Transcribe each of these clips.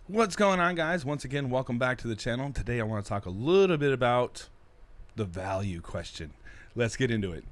What's going on, guys? Once again, welcome back to the channel. Today I want to talk a little bit about the value question. Let's get into it.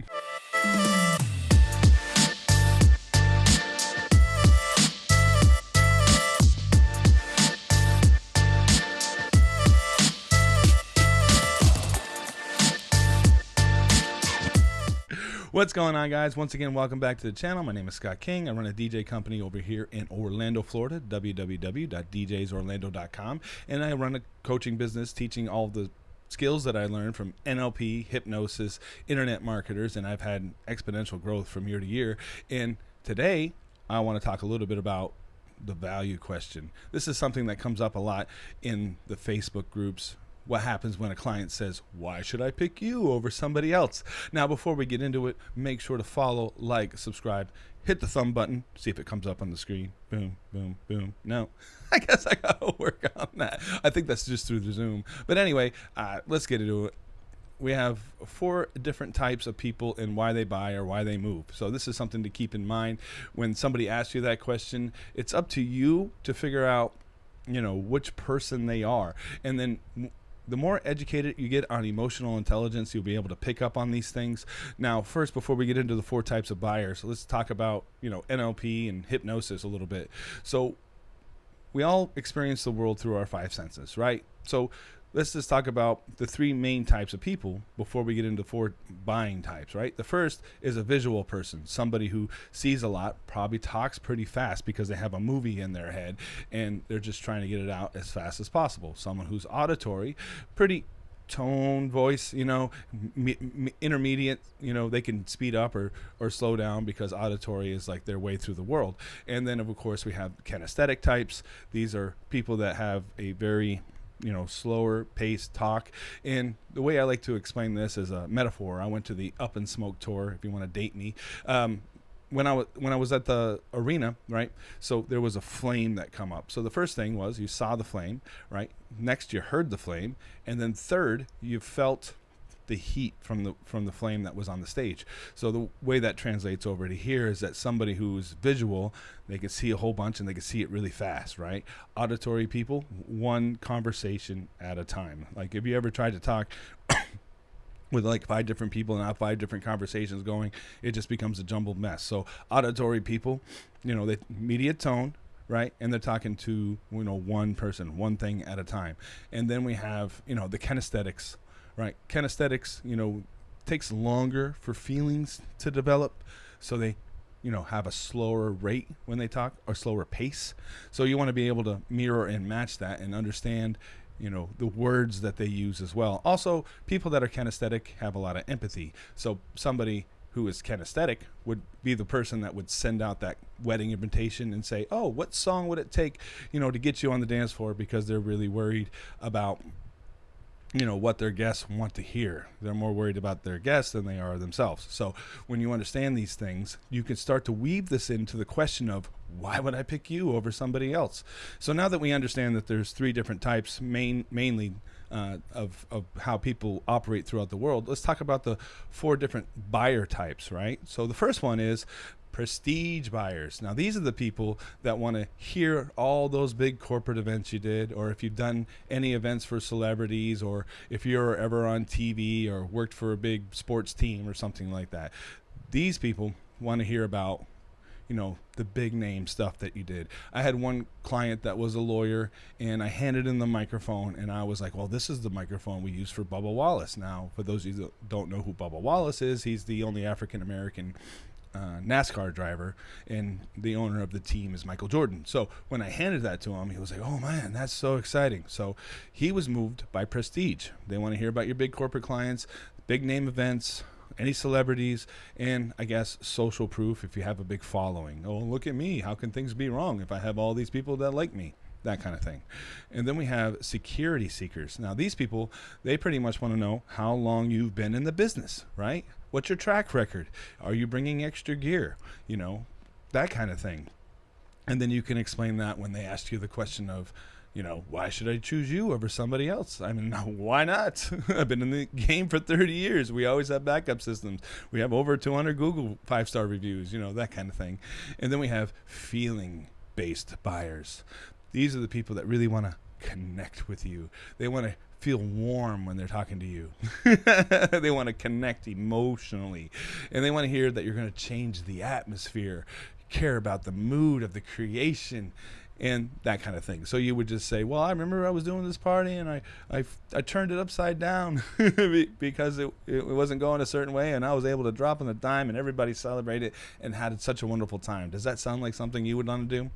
What's going on, guys? Once again, welcome back to the channel. My name is Scott King. I run a DJ company over here in Orlando, Florida, www.djsorlando.com, and I run a coaching business teaching all the skills that I learned from NLP, hypnosis, internet marketers, and I've had exponential growth from year to year. And today, I want to talk a little bit about the value question. This is something that comes up a lot in the Facebook groups. What happens when a client says, why should I pick you over somebody else? Now, before we get into it, make sure to follow, like, subscribe, hit the thumb button, see if it comes up on the screen. Boom, boom, boom. No, I guess I gotta work on that. I think that's just through the Zoom. But anyway, let's get into it. We have 4 different types of people and why they buy or why they move. So this is something to keep in mind. When somebody asks you that question, it's up to you to figure out, which person they are. And then the more educated you get on emotional intelligence, you'll be able to pick up on these things. Now, first, before we get into the 4 types of buyers, let's talk about, NLP and hypnosis a little bit. So we all experience the world through our 5 senses, right? So let's just talk about the 3 main types of people before we get into 4 buying types, right? The first is a visual person, somebody who sees a lot, probably talks pretty fast because they have a movie in their head and they're just trying to get it out as fast as possible. Someone who's auditory, pretty tone, voice, intermediate, they can speed up or slow down because auditory is like their way through the world. And then, of course, we have kinesthetic types. These are people that have a very slower paced talk. And the way I like to explain this is a metaphor. I went to the Up and Smoke tour, if you want to date me. When I was at the arena, right? So there was a flame that come up. So the first thing was you saw the flame, right? Next, you heard the flame. And then third, you felt the heat from the flame that was on the stage. So the way that translates over to here is that somebody who's visual, they can see a whole bunch and they can see it really fast, right? Auditory people, one conversation at a time. Like if you ever tried to talk with like 5 different people and have 5 different conversations going, it just becomes a jumbled mess. So auditory people, they immediate tone, right? And they're talking to, one person, one thing at a time. And then we have, the kinesthetics. Right. Kinesthetics, takes longer for feelings to develop. So they, have a slower rate when they talk or slower pace. So you want to be able to mirror and match that and understand, the words that they use as well. Also, people that are kinesthetic have a lot of empathy. So somebody who is kinesthetic would be the person that would send out that wedding invitation and say, oh, what song would it take, to get you on the dance floor, because they're really worried about what their guests want to hear. They're more worried about their guests than they are themselves. So when you understand these things, you can start to weave this into the question of, why would I pick you over somebody else? So now that we understand that there's 3 different types, mainly of how people operate throughout the world, let's talk about the 4 different buyer types, right? So the first one is prestige buyers. Now, these are the people that want to hear all those big corporate events you did, or if you've done any events for celebrities, or if you're ever on TV or worked for a big sports team or something like that. These people want to hear about, the big name stuff that you did. I had one client that was a lawyer, and I handed him the microphone, and I was like, well, this is the microphone we use for Bubba Wallace. Now, for those of you that don't know who Bubba Wallace is, he's the only African-American NASCAR driver, and the owner of the team is Michael Jordan. So when I handed that to him, he was like, oh man, that's so exciting. So he was moved by prestige. They want to hear about your big corporate clients, big name events, any celebrities, and I guess social proof if you have a big following. Oh, look at me. How can things be wrong if I have all these people that like me? That kind of thing. And then we have security seekers. Now, these people, they pretty much want to know how long you've been in the business, right? What's your track record? Are you bringing extra gear? That kind of thing. And then you can explain that when they ask you the question of, why should I choose you over somebody else? I mean, why not? I've been in the game for 30 years. We always have backup systems. We have over 200 Google 5-star reviews, that kind of thing. And then we have feeling-based buyers. These are the people that really want to connect with you. They want to feel warm when they're talking to you. They want to connect emotionally, and they want to hear that you're going to change the atmosphere, care about the mood of the creation, and that kind of thing. So you would just say, well, I remember I was doing this party and I turned it upside down because it wasn't going a certain way, and I was able to drop on the dime and everybody celebrated and had such a wonderful time. Does that sound like something you would want to do?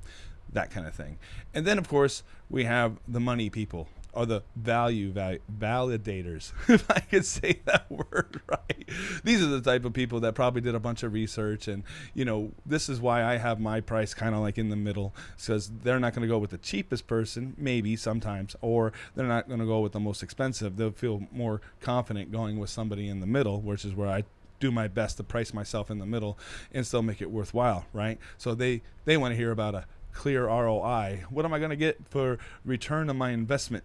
That kind of thing. And then, of course, we have the money people, or the value validators, if I could say that word right. These are the type of people that probably did a bunch of research, and this is why I have my price kind of like in the middle, because they're not going to go with the cheapest person, maybe sometimes, or they're not going to go with the most expensive. They'll feel more confident going with somebody in the middle, which is where I do my best to price myself in the middle and still make it worthwhile, right? So they want to hear about a clear ROI. What am I going to get for return on my investment?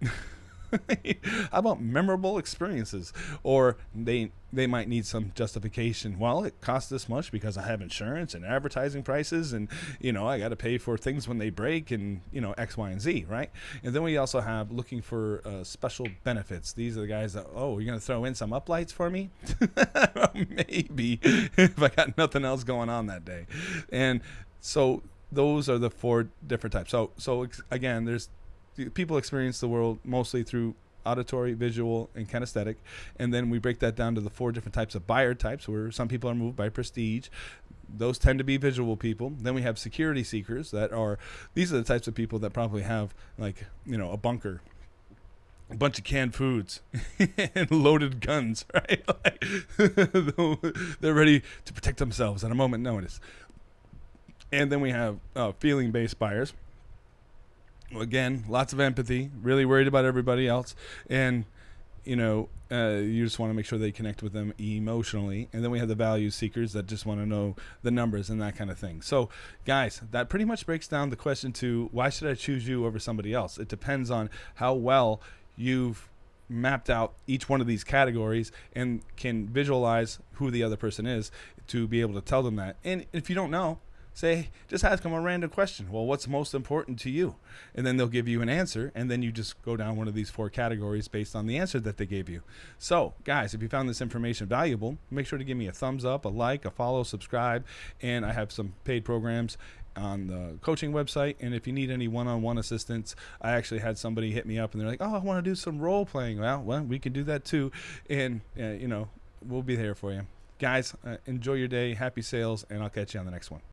How about memorable experiences? Or they might need some justification. Well, it costs this much because I have insurance and advertising prices, and I got to pay for things when they break, and X, Y, and Z, right? And then we also have looking for special benefits. These are the guys that, oh, you're going to throw in some uplights for me? Maybe, if I got nothing else going on that day. And so those are the 4 different types. So again, there's people experience the world mostly through auditory, visual, and kinesthetic, and then we break that down to the 4 different types of buyer types, where some people are moved by prestige. Those tend to be visual people. Then we have security seekers these are the types of people that probably have a bunker, a bunch of canned foods, and loaded guns, right? They're ready to protect themselves at a moment's notice. And then we have feeling-based buyers. Again, lots of empathy, really worried about everybody else, and you just want to make sure they connect with them emotionally. And then we have the value seekers that just want to know the numbers and that kind of thing. So guys, that pretty much breaks down the question to why should I choose you over somebody else. It depends on how well you've mapped out each one of these categories and can visualize who the other person is to be able to tell them that. And if you don't know, just ask them a random question. Well, what's most important to you? And then they'll give you an answer, and then you just go down one of these 4 categories based on the answer that they gave you. So, guys, if you found this information valuable, make sure to give me a thumbs up, a like, a follow, subscribe, and I have some paid programs on the coaching website. And if you need any one-on-one assistance, I actually had somebody hit me up, and they're like, oh, I want to do some role playing. Well, we can do that too, and we'll be there for you. Guys, enjoy your day, happy sales, and I'll catch you on the next one.